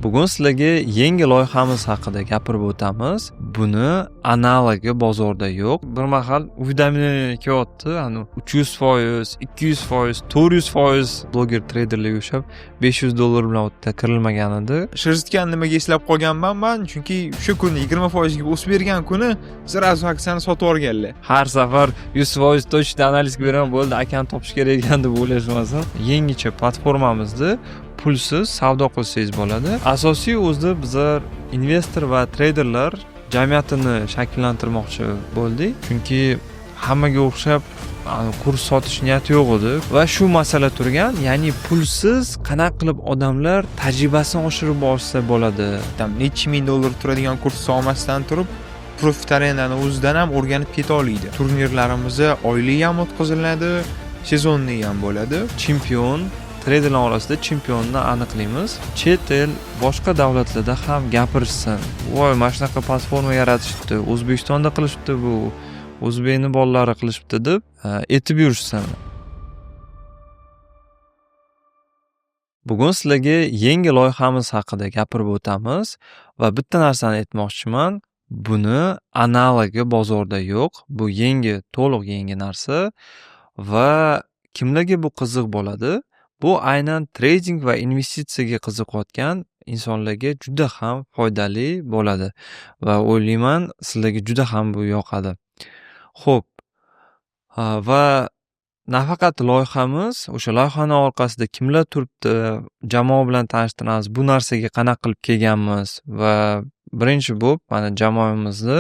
Bugun sizlarga yangi loyihamiz haqida gapirib o'tamiz. Buni analogi bozorda yo'q. Bir mahal Udemy kelyapti, 300%, 200%, 400% bloger treyderlarga o'xshab $500 bilan o'tda kirilmagan edi. Shirzitgan nimaga eslab qolganman men, chunki shu kuni 20% ga o'sib bergan kuni sirazu aksiyani sotib olganlar. Har safar 100% точно analiz beraman, bo'ldi, akani topish kerak ekan deb o'ylashmasin. Yangicha platformamizda pulsiz savdo qilsangiz bo'ladi. Asosiy o'zida bizlar investor va treyderlar jamiyatini shakllantirmoqchi bo'ldik. Chunki hammaga o'xshab kurs sotish niyati yo'q edi va shu masala turgan, ya'ni pulsiz qanaqa qilib odamlar tajribasini oshirib borsa bo'ladi. Necha ming dollar turadigan kurs olmasdan turib, Profit Arena'ni o'zidan ham o'rganib keta oladi. Turnirlarimiz oylik ham o'tkaziladi, sezonli ham bo'ladi. Chempion treyderlar orasida chempionni aniqlaymiz. Chet el, boshqa davlatlarda ham gapirishsin. Voy, mana shunaqa platforma yaratishibdi, O'zbekistonda qilishibdi bu, o'zbekni bolalari qilishibdi deb aytib yurishsin. Bugun sizlarga yangi loyihamiz haqida gapirib o'tamiz va bitta narsani aytmoqchiman. Buni analogi bozorda yo'q. Bu yangi, to'liq yangi narsa va kimlarga bu qiziq bo'ladi? Bu aynan trading va investitsiyaga qiziqayotgan insonlarga juda ham foydali bo'ladi va o'ylayman sizlarga juda ham bu yoqadi. Xo'p, va nafaqat loyihamiz, o'sha loyihani orqasida kimlar turibdi, jamoa bilan tanishtiramiz, bu narsaga qanaqa qilib kelganmiz va birinchi bo'lib mana jamoamizni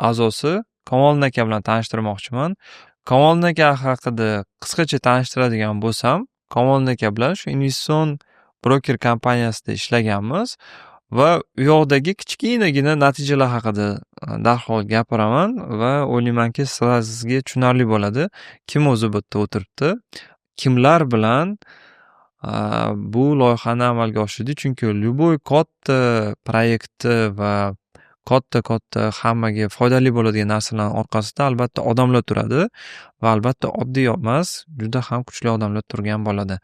a'zosi Kamoliddin aka bilan tanishtirmoqchiman. Kamoliddin aka haqida qisqacha tanishtiradigan bo'lsam, Kamoliddin aka bilan shu investitsion broker kompaniyasida ishlaganmiz va u yoqdagi kichkinagina natijalar haqida darhol gapiraman va o'ylaymanki sizga tushunarli bo'ladi. Kim o'zi bu yerda o'tiribdi, kimlar bilan bu loyihani amalga oshirdi. Chunki любой katta proyektni va katta hammaga foydali bo'ladigan narsalar orqasida albatta odamlar turadi va albatta oddiy emas, juda ham kuchli odamlar turgan bo'ladi.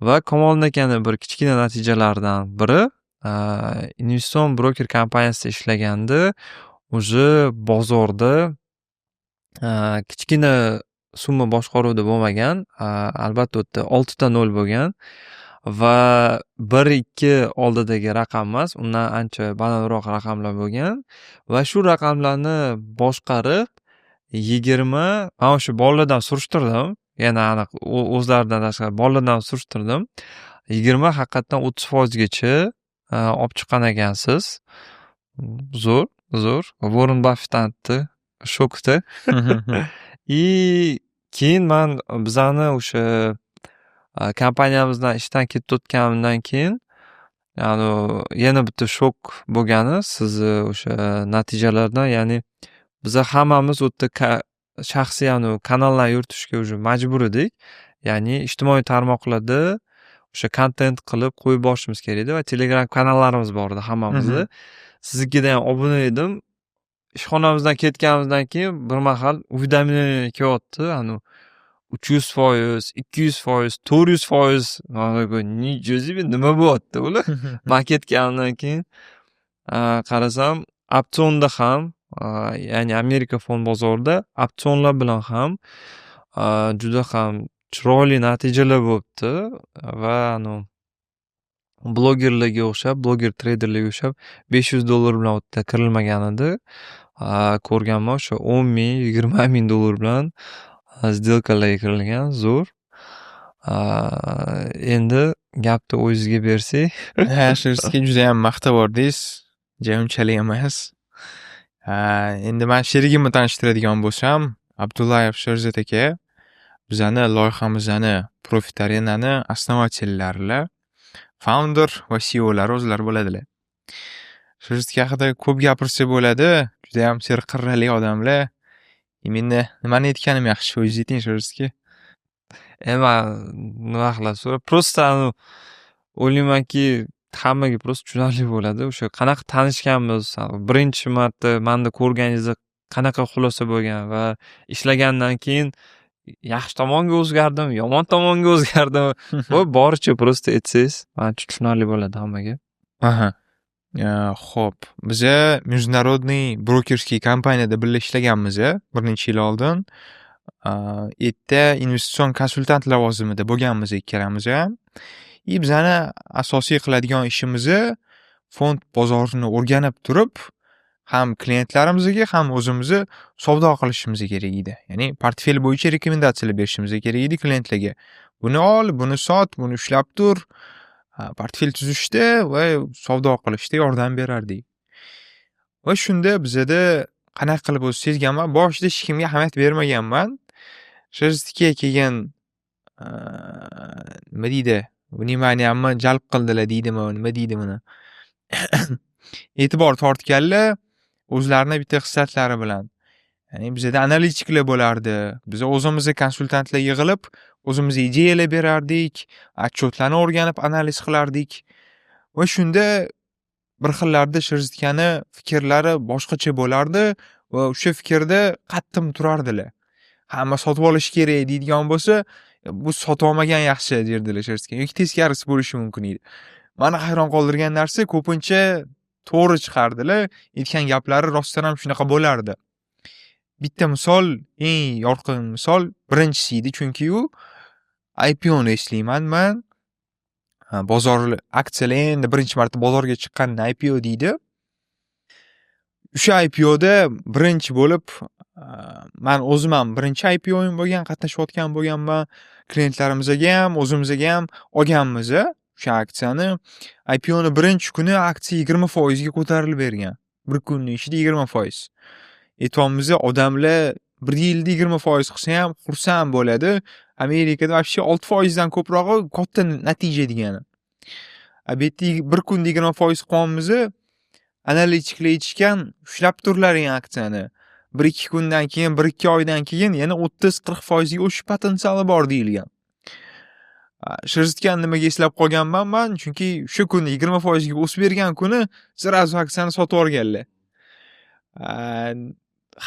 Va Kamoliddin akani bir kichkina natijalaridan biri investitsion broker kompaniyasida ishlaganda o'zi bozorda kichkina summa boshqaruvda bo'lmagan, albatta u yerda 6 ta 0 bo'lgan va 1-2 oldidagi raqam emas, undan ancha balandroq raqamlar bo'lgan va shu raqamlarni boshqarib 20, men o'sha bolalardan surishtirdim, yana aniq o'zlaridan tashqari bolalardan surishtirdim. 20 haqiqatan 30% gacha olib chiqqan ekansiz. Zo'r. Warren Buffett aytdi, shokda. Keyin men bizani o'sha kompaniyamizdan ishdan ketib o'tganimdan keyin yana bitta shok bo'lgani sizni o'sha natijalardan, ya'ni biz hammamiz u yerda shaxsiy kanallar yuritishga уже majbur edik. Ya'ni ijtimoiy tarmoqlarda o'sha kontent qilib qo'yib borishimiz kerak edi va Telegram kanallarimiz bor edi hammamizni. Siznikida ham obuna edim. Ishxonamizdan ketganimizdan keyin bir mahal Udemy kelyapti, 300%, 200%, 400%, nima bo'lyapti ular? Men ketganimdan keyin qarasam, opsionda ham, ya'ni Amerika fond bozorida opsionlar bilan ham juda ham chiroyli natijalar bo'libdi va blogerlarga o'xshab, bloger treyderlarga o'xshab $500 bilan o'tda kirilmagan edi. Ko'rganman o'sha 10 ming, 20 ming dollar bilan сделкаларga kirilgan, zo'r. Endi gapni o'zingizga bersak. Shirzitga juda ham maqtab bordingiz, unchalik emas. Endi men sherigimni tanishtiradigan bo'lsam, Abdullayev Shirzit aka bizani loyihamizni Profit Arena'ni основательlari, founder va CEO'lar o'zlari bo'ladilar. Shirzit haqida ko'p gapirsa bo'ladi, juda ham serqirrali odamlar. Meni nimani aytganim yaxshi, o'zingiz ayting Shirzitga. Nima qilasiz? Prosta o'ylaymanki hammaga prosta tushunarli bo'ladi. O'sha qanaqa tanishganmiz, birinchi marta menda ko'rganingizda qanaqa xulosa bo'lgan va ishlagandan keyin yaxshi tomonga o'zgardimi, yomon tomonga o'zgardimi? Bu boricha просто aytsangiz, manimcha tushunarli bo'ladi hammaga. Aha. Xo'p, biza международный brokerskiy kompaniyada birga ishlaganmiz bir necha yil oldin. Yerda investitsion konsultant lavozimida bo'lganmiz ikkalamiz ham. Bizani asosiy qiladigan ishimiz fond bozorini o'rganib turib, ham klientlarimizga, ham o'zimizni savdo qilishimiz kerak edi. Ya'ni portfel bo'yicha rekomendatsiyalar berishimiz kerak edi klientlarga. Buni ol, buni sot, buni ushlab tur. Portfel tuzishda va savdo qilishda yordam berardik. Va shunda bizada qanaqa qilib o'zi sezganman, boshida hech kimga ahamiyat bermaganman. Shirstga kelgan nima deydi? Vnimaniyamni jalb qildilar deydimi, nima deydi buni? E'tibor tortganlar o'zlarini bitta xislatlari bilan. Ya'ni bizada analitiklar bo'lardi. Biz o'zimizga konsultantlar yig'ilib, o'zimizga ideyalar berardik, otchotlarni o'rganib analiz qilardik. Va shunda bir xillarda Shirstkani fikrlari boshqacha bo'lardi va o'sha fikrda qattim turardilar. Hamma sotib olish kerak deydigan bo'lsa, bu sotib olmagan yaxshi derdilar Shirstka. Yoki teskarisi bo'lishi mumkin edi. Meni hayron qoldirgan narsa ko'pincha to'g'ri chiqardilar. Aytgan gaplari rostdan ham shunaqa bo'lardi. Bitta misol, eng yorqin misol birinchisi edi, chunki u IPO ni eslayman men. Bozor aksiyalar endi birinchi marta bozorga chiqqanini IPO deydi. O'sha IPOda birinchi bo'lib men o'zim ham birinchi IPO'im bo'lgan, qatnashayotgan bo'lganman. Klientlarimizga ham, o'zimizga ham olganmiz o'sha aksiyani. IPOni birinchi kuni aksiya 20% ga ko'tarilib bergan. Bir kunning ichida 20%. Aytamiz, odamlar bir yilda 20% qilsa ham xursand bo'ladi. Amerikada вообще 6% dan ko'prog'i katta natija degani. Bu yerda bir kunda 20% qilganmiz. Analitiklar aytishgan, ushlab turlaring aksiyani. 1-2 kundan keyin, 1-2 oydan keyin yana 30-40% ga o'sish potensiali bor deyilgan. Shirstkani nimaga eslab qolganman men? Chunki shu kuni 20% ga o'sib bergan kuni sirazu aksiyani sotib olganlar.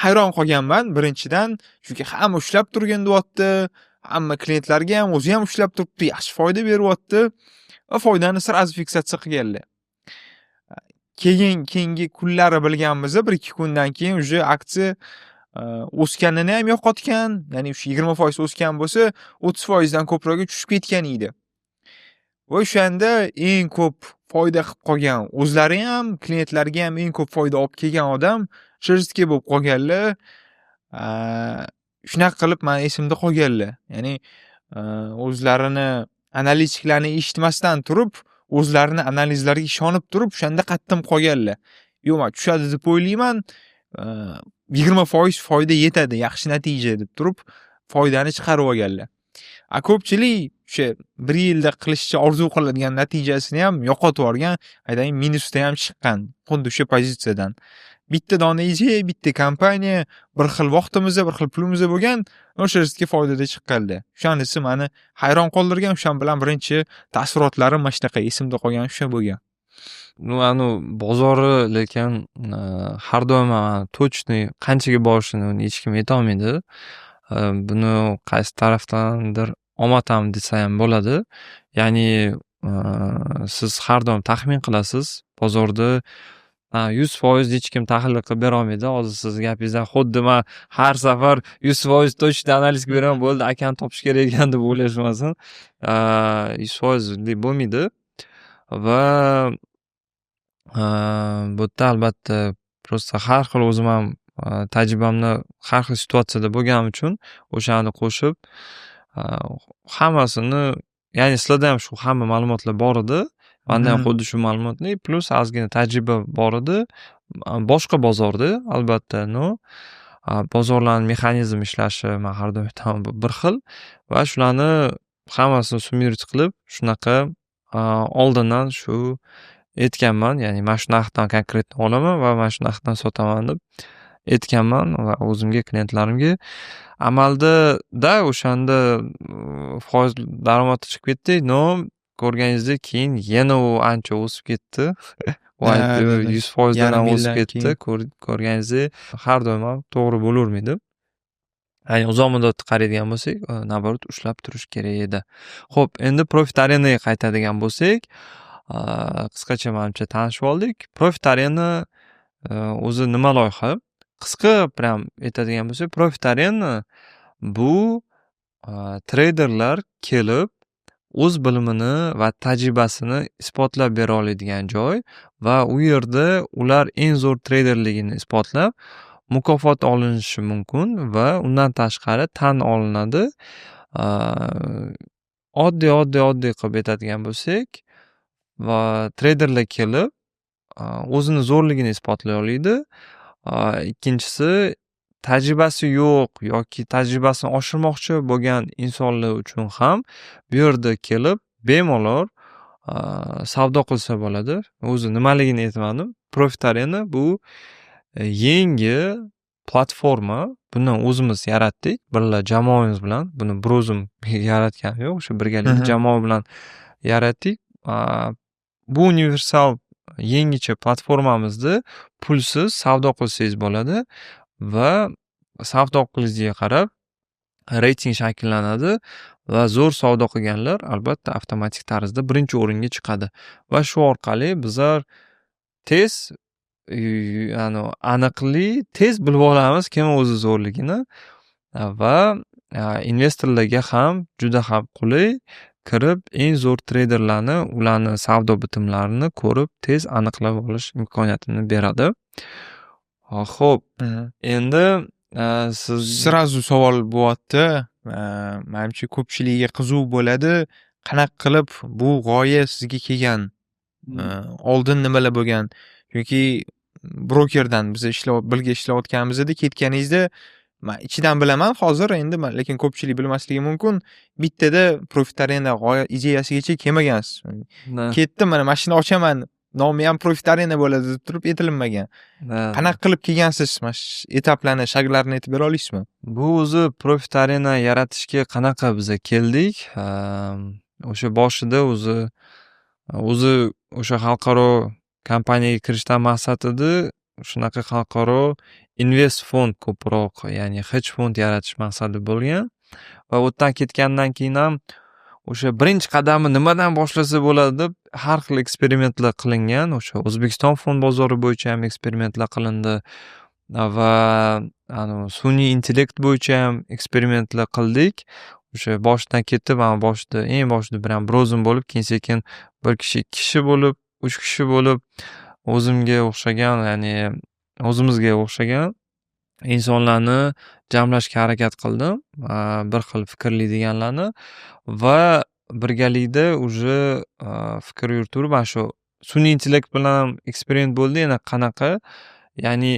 Hayron qolganman birinchidan, chunki hamma ushlab turgan deyapti, hamma klientlarga ham o'zi ham ushlab turibdi, yaxshi foyda beryapti va foydani sirazu fiksatsiya qilganlar. Keyingi kunlari bilganmiz, 1-2 kundan keyin uje aksiya o'sganini ham yo'qotgan, ya'ni o'sha 20% o'sgan bo'lsa, 30% dan ko'prog'i tushib ketgan edi. Va o'shanda eng ko'p foyda qilib qolgan, o'zlari ham, klientlarga ham eng ko'p foyda olib kelgan odam Shirstka bo'lib qolganlar. Shunaqa qilib men esimda qolganlar. Ya'ni o'zlarini analitiklarni eshitmasdan turib, o'zlarini analizlariga ishonib turib, o'shanda qattim qolganlar. Yo'q, men tushadi deb o'ylayman. 20% foyda yetadi, yaxshi natija deb turib, foydani chiqarib olganlar. Ko'pchilik o'sha 1 yilda qilishcha orzu qiladigan natijasini ham yo'qotib yuborgan, aytaylik minusda ham chiqqan, xuddi o'sha pozitsiyadan. Bitta dona ideya, bitta kompaniya, bir xil vaqtimizda, bir xil pulimizda bo'lgan, o'sha riskga foydada chiqqanlar. O'shanisi meni hayron qoldirgan, o'shan bilan birinchi taassurotlarim mana shunaqa esimda qolgan o'sha bo'lgan. Bozori lekin har doim точный qanchaga borishini hech kim ayta olmaydi. Buni qaysi tarafdandir omad ham desa ham bo'ladi. Ya'ni siz har doim taxmin qilasiz. Bozorda 100% hech kim tahlil qilib bera olmaydi. Hozir siz gapingizdan xuddi men har safar 100% точно analiz beraman, bo'ldi, akani topish kerak ekan deb o'ylashmasin. 100% bo'lmaydi. Va bu yerda albatta просто har xil o'zim ham tajribamni har xil situatsiyada bo'lganim uchun o'shani qo'shib hammasini, ya'ni sizlarda ham shu hamma ma'lumotlar bor edi. Menda ham xuddi shu ma'lumotlar plus ozgina tajriba bor edi. Boshqa bozorda albatta, bozorlarning mexanizm ishlashi men har doim aytaman bir xil va shularni hammasini summirovать qilib, shunaqa oldindan shu aytganman, ya'ni mana shu narxdan konkretni olaman va mana shu narxdan sotaman deb aytganman va o'zimga, klientlarimga. Amalda o'shanda foiz daromadi chiqib ketdi, ko'rganingizdek keyin yana u ancha o'sib ketdi. U 100% dan ham o'sib ketdi. Ko'rganingizdek har doim ham to'g'ri bo'lavermaydi. Ya'ni uzoq muddatli qaraydigan bo'lsak, naоборот ushlab turish kerak edi. Xo'p, endi Profit Arenaga qaytadigan bo'lsak, qisqacha manimcha tanishib oldik. Profit Arena o'zi nima loyiha? Qisqa prям aytadigan bo'lsak, Profit Arena bu treyderlar kelib o'z bilimini va tajribasini isbotlab bera oladigan joy va u yerda ular eng zo'r treyderligini isbotlab mukofot olinishi mumkin va undan tashqari tan olinadi. Oddiy qilib aytadigan bo'lsak, va treyderlar kelib o'zini zo'rligini isbotlay oladi. Ikkinchisi, tajribasi yo'q yoki tajribasini oshirmoqchi bo'lgan insonlar uchun ham bu yerda kelib bemalol savdo qilsa bo'ladi. O'zi nimaligini aytmadim. Profit Arena bu yangi platforma. Buni o'zimiz yaratdik. Birga jamoamiz bilan. Buni bir o'zim yaratganim yo'q. O'sha birgalikda jamoa bilan yaratdik. Bu universal yangicha platformamizda pulsiz savdo qilsangiz bo'ladi va savdo qilishingizga qarab reyting shakllanadi va zo'r savdo qilganlar albatta avtomatik tarzda birinchi o'ringa chiqadi va shu orqali bizlar tez aniqli tez bilib olamiz kim o'zi zo'rligini va investorlarga ham juda ham qulay kirib eng zo'r treyderlarni ularni savdo bitimlarini ko'rib tez aniqlab olish imkoniyatini beradi. Xo'p, endi siz Srazu savol bo'lyapti. Menimcha ko'pchiligiga qiziq bo'ladi. Qanaqa qilib bu g'oya sizga kelgan? Oldin nimalar bo'lgan? Chunki brokerdan biz birga ishlayotganimizda ketganingizda men ichidan bilaman hozir endi, lekin ko'pchilik bilmasligi mumkin. Bittada Profit Arena g'oya ideyasigacha kelmagansiz. Ketdim, mana mashina ochaman, nomi ham Profit Arena bo'ladi deb turib aytilmagan. Qanaqa qilib kelgansiz? Etaplarni, shaglarni aytib bera olasizmi? Bu o'zi Profit Arena yaratishga qanaqa biza keldik? O'sha boshida o'zi o'sha xalqaro kompaniyaga kirishdan maqsad edi, shunaqa xalqaro invest fond ko'proq, ya'ni hedge fond yaratish maqsadi bo'lgan va u yerdan ketgandan keyin ham o'sha birinchi qadamni nimadan boshlasa bo'ladi deb har xil eksperimentlar qilingan. O'sha O'zbekiston fond bozori bo'yicha ham eksperimentlar qilindi va sun'iy intellekt bo'yicha ham eksperimentlar qildik. O'sha boshdan ketib, eng boshida bir o'zim bo'lib, keyin sekin bir kishi, ikki kishi bo'lib, 3 kishi bo'lib o'zimizga o'xshagan insonlarni jamlashga harakat qildim. Bir xil fikrli deganlarni va birgalikda уже fikr yuritib, mana shu sun'iy intellekt bilan ham eksperiment bo'ldi. Yana qanaqa, ya'ni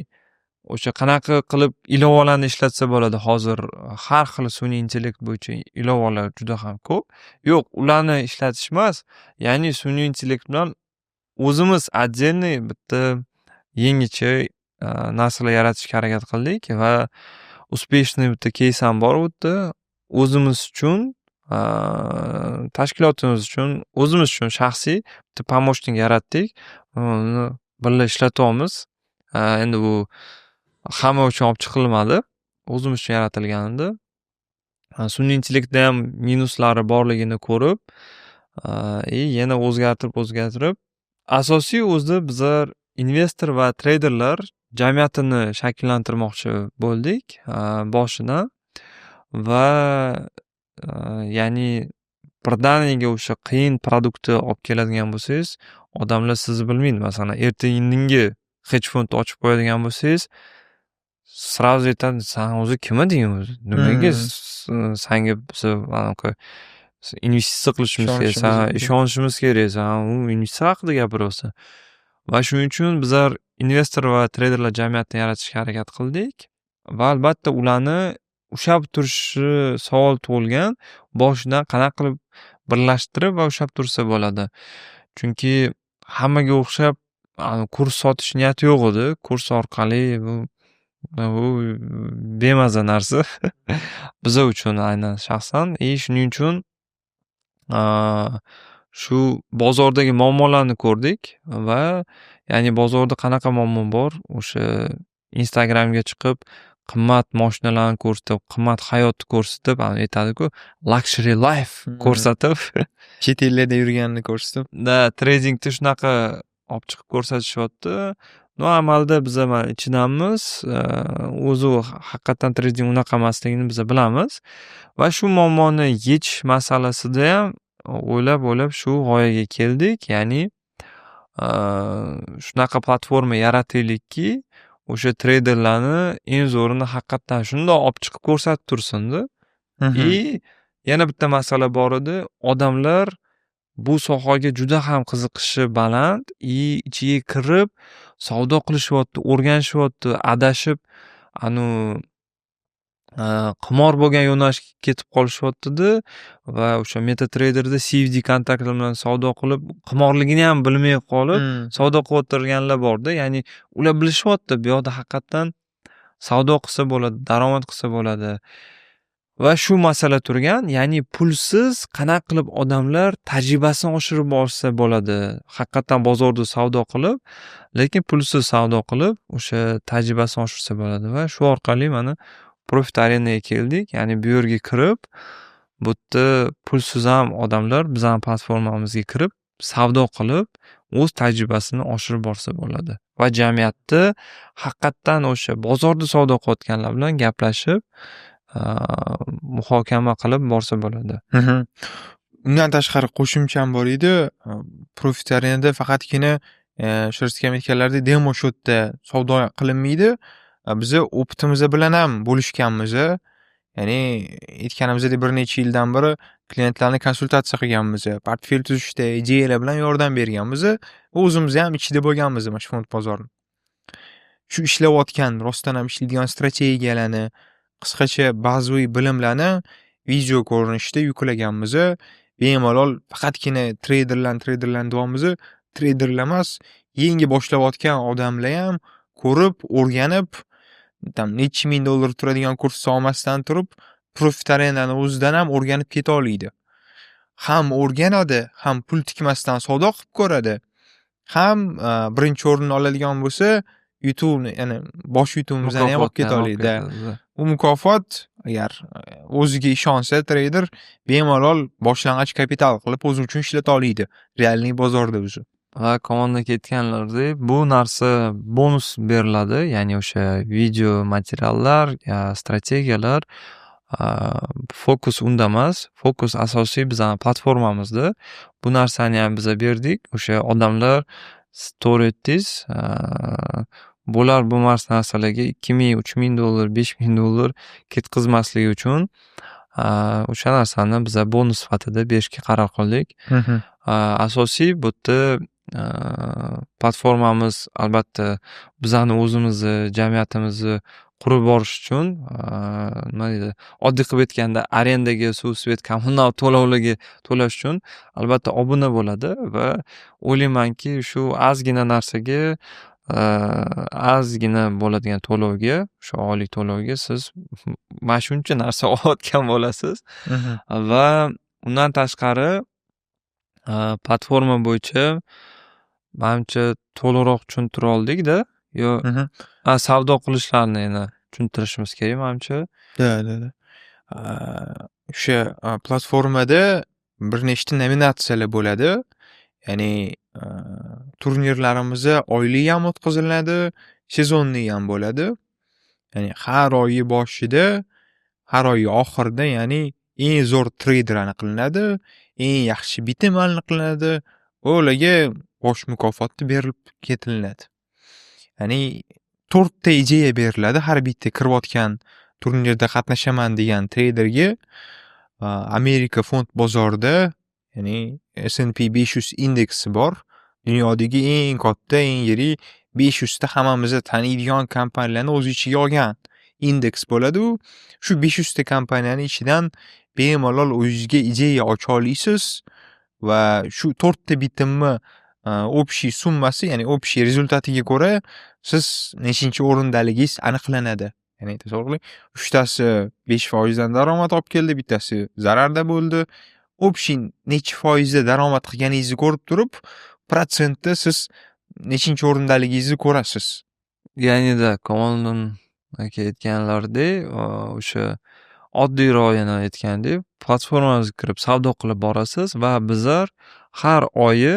o'sha qanaqa qilib ilovalarni ishlatsa bo'ladi. Hozir har xil sun'iy intellekt bo'yicha ilovalar juda ham ko'p. Yo'q, ularni ishlatish emas, ya'ni sun'iy intellekt bilan o'zimiz отдельный bitta yangicha narsalar yaratishga harakat qildik va успешный bitta keys ham bor u yerda. O'zimiz uchun, tashkilotimiz uchun, o'zimiz uchun shaxsiy bitta помощник yaratdik. Uni birga ishlatyapmiz. Endi bu hamma uchun olib chiqilmadi. O'zimiz uchun yaratilgan edi. Sun'iy intellektda ham minuslari borligini ko'rib, yana o'zgartirib asosiy o'zi bizlar investor va treyderlar jamiyatini shakllantirmoqchi bo'ldik boshidan va ya'ni birdaniga o'sha qiyin produktni olib keladigan bo'lsangiz, odamlar sizni bilmaydi. Masalan, ertaga hedge fond ochib qo'yadigan bo'lsangiz, srazu aytadi, "Sen o'zi kim eding o'zi? Nimaga senga biz investitsiya qilishimiz kerak, sen ishonishimiz kerak, sen u investitsiya haqida gapiryapsan." Va shuning uchun bizlar investor va treyderlar jamiyatini yaratishga harakat qildik va albatta ularni ushlab turishi savol tug'ilgan. Boshidan qanaqa qilib birlashtirib va ushlab tursa bo'ladi. Chunki hammaga o'xshab kurs sotish niyati yo'q edi. Kurs orqali bu bemaza narsa biza uchun aynan shaxsan. Shuning uchun shu bozordagi muammolarni ko'rdik va ya'ni bozorda qanaqa muammo bor, o'sha Instagramga chiqib qimmat mashinalarni ko'rsatib, qimmat hayotni ko'rsatib, aytadi-ku, luxury life ko'rsatib, Chet ellarda yurganini ko'rsatib. tradingni shunaqa olib chiqib ko'rsatishyapti. No, amalda biz mana ichidanmiz, o'zi haqiqatan trading unaqa emasligini biz bilamiz va shu muammoni yechish masalasida ham o'ylab shu g'oyaga keldik. Ya'ni shunaqa platforma yarataylikki, o'sha treyderlarni eng zo'rini haqiqatan shundoq olib chiqib ko'rsatib tursin-da. Yana bitta masala bor edi. Odamlar bu sohaga juda ham qiziqishi baland, ichiga kirib savdo qilishyapti, o'rganishyapti, adashib qimor bo'lgan yo'nalishga ketib qolishyapti-da va o'sha MetaTrader'da CFD kontaktlar bilan savdo qilib, qimorligini ham bilmay qolib, savdo qilayotganlar bor-da. Ya'ni ular bilishyapti, bu yoqda haqiqatan savdo qilsa bo'ladi, daromad qilsa bo'ladi. Va shu masala turgan, ya'ni pulsiz qanaqa qilib odamlar tajribasini oshirib olsa bo'ladi. Haqiqatan bozorda savdo qilib, lekin pulsiz savdo qilib, o'sha tajribasini oshirsa bo'ladi va shu orqali mana Profit Arenaga keldik. Ya'ni bu yerga kirib, bu yerda pulsiz ham odamlar bizning platformamizga kirib, savdo qilib, o'z tajribasini oshirib borsa bo'ladi. Va jamiyatda haqiqatan o'sha bozorda savdo qilayotganlar bilan gaplashib, muhokama qilib borsa bo'ladi. Undan tashqari qo'shimcham bor edi. Profit Arenada faqatgina Shirskam aytganlaridek demo shotda savdo qilinmaydi. Bizi optimiz bilan ham bo'lishganmiz. Ya'ni aytganimizdek bir necha yildan beri klientlarni konsultatsiya qilganmiz. Portfel tuzishda ideyalar bilan yordam berganmiz. O'zimiz ham ichida bo'lganmiz mana fond bozorni. Shu ishlayotgan, rostdan ham ishlaydigan strategiyalarni, qisqacha bazaviy bilimlarni video ko'rinishida yuklaganmiz. Bemalol faqatgina treyderlarni deyapmiz. Treyderlar emas, yangi boshlayotgan odamlar ham ko'rib, o'rganib, necha ming dollar turadigan kurs olmasdan turib, Profit Arenani o'zidan ham o'rganib keta oladi. Ham o'rganadi, ham pul tikmasdan savdo qilib ko'radi. Ham birinchi o'rinni oladigan bo'lsa, YouTube, ya'ni bosh YouTube'imizni ham olib keta oladi. Bu mukofot agar o'ziga ishonsa treyder bemalol boshlang'ich kapital qilib o'zi uchun ishlata oladi. Realniy bozorda o'zi. Va komandaga aytganlaridek, bu narsa bonus beriladi, ya'ni o'sha video materiallar, strategiyalar, fokus unda emas, fokus asosiy bizning platformamizda. Bu narsani ham biz berdik. O'sha odamlar storytiz bular bu narsalarga 2000, 3000 dollar, 5000 dollar ketkazmasligi uchun o'sha narsani biz bonus sifatida berishga qaror qildik. Asosiy bu yerda platformamiz albatta bizani o'zimizni jamiyatimizni qurib borish uchun nima deydi, oddiy qilib aytganda arendaga, suv, svet, kommunal to'lovlarga to'lash uchun albatta obuna bo'ladi va o'ylaymanki shu ozgina narsaga, ozgina bo'ladigan to'lovga, shu oylik to'lovga siz mana shuncha narsa olayotgan bo'lasiz. Va undan tashqari platforma bo'yicha menimcha to'liqroq tushuntira oldik-da. Yo, savdo qilishlarni yana tushuntirishimiz kerak menimcha. O'sha platformada bir nechta nominatsiyalar bo'ladi. Ya'ni turnirlarimiz oylik ham o'tkaziladi, sezonniy ham bo'ladi. Ya'ni har oyi boshida, har oyi oxirida, ya'ni eng zo'r treyder aniqlanadi, eng yaxshi bitim aniqlanadi. Ularga bosh mukofotni berilib ketiladi. Ya'ni 4 ta ideya beriladi har bitta kirayotgan turnirda qatnashaman degan treyderga. Amerika fond bozorida, ya'ni S&P 500 indeksi bor. Dunyodagi eng katta, eng yirik 500 ta hammamiz taniydigan kompaniyalarni o'z ichiga olgan indeks bo'ladi. Shu 500 ta kompaniyaning ichidan bemalol o'zingizga ideya ocha olasiz va shu 4 ta bitimni общий summasi, ya'ni общий rezultatiga ko'ra siz nechinchi o'rindaligingiz aniqlanadi. Ya'ni to'g'ri, 3 tasi 5% dan daromad olib keldi, bittasi zararda bo'ldi. Общий necha foizda daromad qilganingizni ko'rib turib, protsentda siz nechinchi o'rindaligingizni ko'rasiz. Ya'ni-da komandan aka aytganlaridek, o'sha oddiyroq yana aytgandek, platformamizga kirib savdo qilib borasiz va bizlar har oyi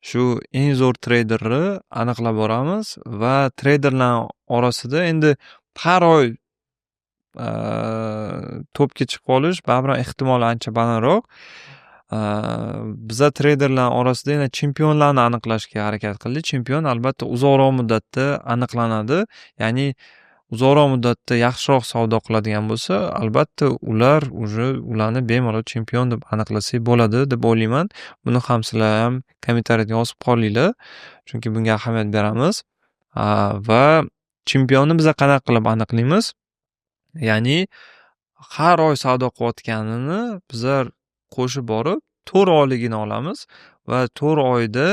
shu eng zo'r treyderni aniqlab boramiz va treyderlar orasida endi har oy topga chiqib olish baribir ehtimoli ancha balandroq. Biza treyderlar orasida yana chempionlarni aniqlashga harakat qildik. Chempion albatta uzoqroq muddatda aniqlanadi. Ya'ni uzoqroq muddatda yaxshiroq savdo qiladigan bo'lsa, albatta ularni bemalol chempion deb aniqlasak bo'ladi deb o'ylayman. Buni ham sizlar ham kommentariyada yozib qolinglar, chunki bunga ahamiyat beramiz. Va chempionni biza qanaqa qilib aniqlaymiz? Ya'ni har oy savdo qilayotganini bizlar qo'shib borib 4 oyligini olamiz va 4 oyda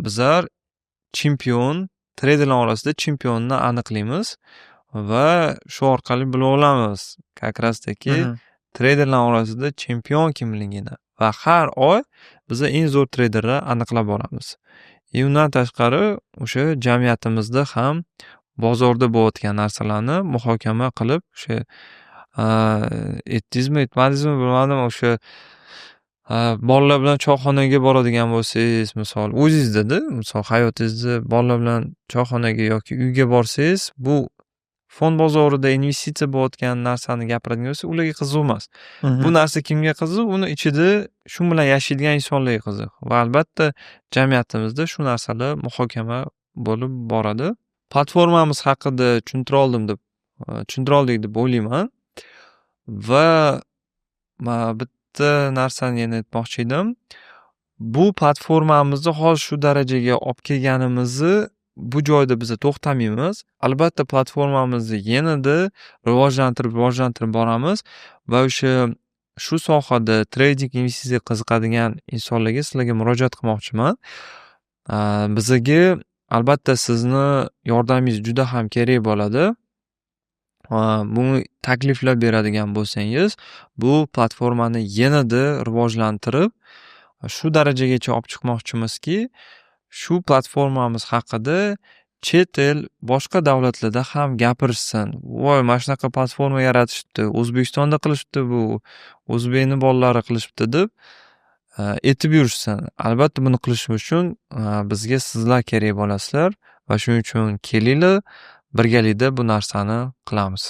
bizlar treyderlar orasida chempionni aniqlaymiz va shu orqali bilib olamiz. Как раз таки treyderlar orasida chempion kimligini va har oy biza eng zo'r treyderni aniqlab boramiz. Undan tashqari o'sha jamiyatimizda ham bozorda bo'layotgan narsalarni muhokama qilib, o'sha aytmadingizmi bilmadim, o'sha bolalar bilan choyxonaga boradigan bo'lsangiz, misol o'zingizda misol hayotingizda bolalar bilan choyxonaga yoki uyga borsangiz, bu fond bozorida investitsiya bo'layotgan narsani gapiradigan bo'lsa, ularga qiziq emas. Bu narsa kimga qiziq? Uni ichida shu bilan yashaydigan insonlarga qiziq. Va albatta jamiyatimizda shu narsalar muhokama bo'lib boradi. Platformamiz haqida tushuntira oldik deb o'ylayman. Va bitta narsani yana aytmoqchi edim. Bu platformamizni hozir shu darajaga olib kelganimizni bu joyda biz to'xtamaymiz. Albatta platformamizni yanada rivojlantirib boramiz va shu sohada trading investitsiyaga qiziqadigan insonlarga sizlarga murojaat qilmoqchiman. Bizaga albatta sizni yordamingiz juda ham kerak bo'ladi. Buni takliflab beradigan bo'lsangiz, bu platformani yanada rivojlantirib, shu darajagacha olib chiqmoqchimizki, shu platformamiz haqida chet el boshqa davlatlarda ham gapirishsin. Voy, mana shunaqa platforma yaratishibdi, O'zbekistonda qilishibdi, bu o'zbekni bolalari qilishibdi deb aytib yurishsin. Albatta buni qilish uchun bizga sizlar kerak bo'lasizlar va shuning uchun kelinglar, birgalikda bu narsani qilamiz.